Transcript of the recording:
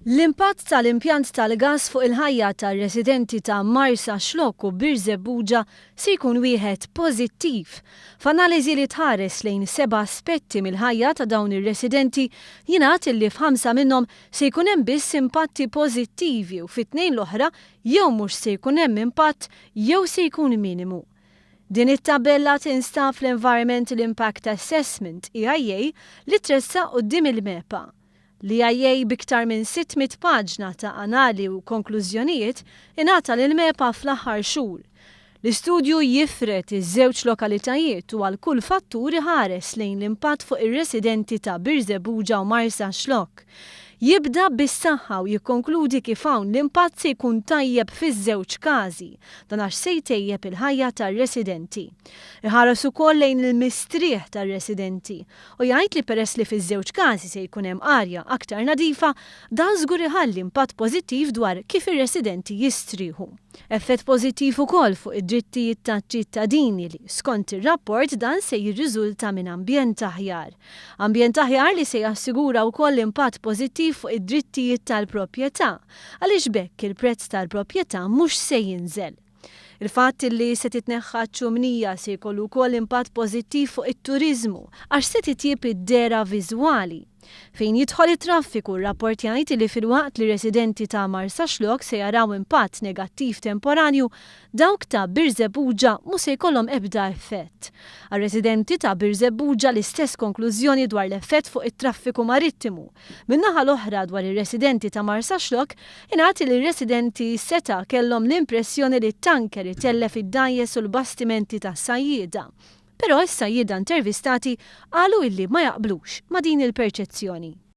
L-impatt tal-impjant tal-gass fuq il-ħajja tar-residenti ta' Marsa Xlokk u Birżebbuġa se jkun wieħed pożittiv. F'analiżi li tħares lejn 7 aspetti mill-ħajja ta' dawn ir-residenti jingħad li f'5 minnhom se jkun hemm biss impatti pożittivi u fit-2 l-oħra jew mhux se jkun hemm impatt jew se jkun minimu. Din it-tabella tinstab fl-Environmental Impact Assessment (EIA) li tressaq quddiem il-MEPA. L-EIA biktar minn 600 paġna ta' anali u konklużjonijiet ingħata lill-MEPA fl-aħħar xhur. L-istudju jifret iż-żewġ lokalitajiet u għal kull fattur iħares lejn l-impatt fuq ir-residenti ta' Birżebbuġa u Marsa Xlokk. Jibda bis-saħħa u jikkonkludi kif hawn l-impatt se jkun tajjeb fiż-żewġ każi, dan għax se jtejjeb il-ħajja tar-residenti. Iħares ukoll lejn il-mistrieħ tar-residenti u jgħid li peress li fiż-żewġ każi se jkun hemm arja aktar nadifa, dan żgur iħalli impatt pożittiv dwar kif ir-residenti jistrieħu. Effett pożittiv ukoll fuq id-drittijiet taċ-ċittadini li skont ir-rapport dan se jirriżulta minn ambjent aħjar. Ambjent aħjar li se jassigura wkoll impatt pożittiv fuq id-drittijiet tal-proprjetà, għaliex bekk il-prezz tal-proprjetà mhux se jinżel. Il-fatt li se titneħħa ċ-ċumnija se jkollu wkoll impatt pożittiv fuq it-turiżmu għax se titjieb id-dera viżwali. Fejn jidħol it-traffiku r-rapport jgħid li filwaqt li residenti ta' Marsa Xlokk se jaraw impatt negattiv temporanju, dawk ta' Birżebbuġa mhux se jkollhom ebda effett. Għar-residenti ta' Birżebbuġa l-istess konklużjoni dwar l-effett fuq it-traffiku marittimu. Min-naħa l-oħra dwar ir-residenti ta' Marsa Xlokk ingħad li r-residenti seta' kellhom l-impressjoni li t-tanker itellef id-dajjes u l-bastimenti tas-sajjieda. Però is-sajjieda intervistati qalu illi ma jaqblux ma' din il-perċezzjoni.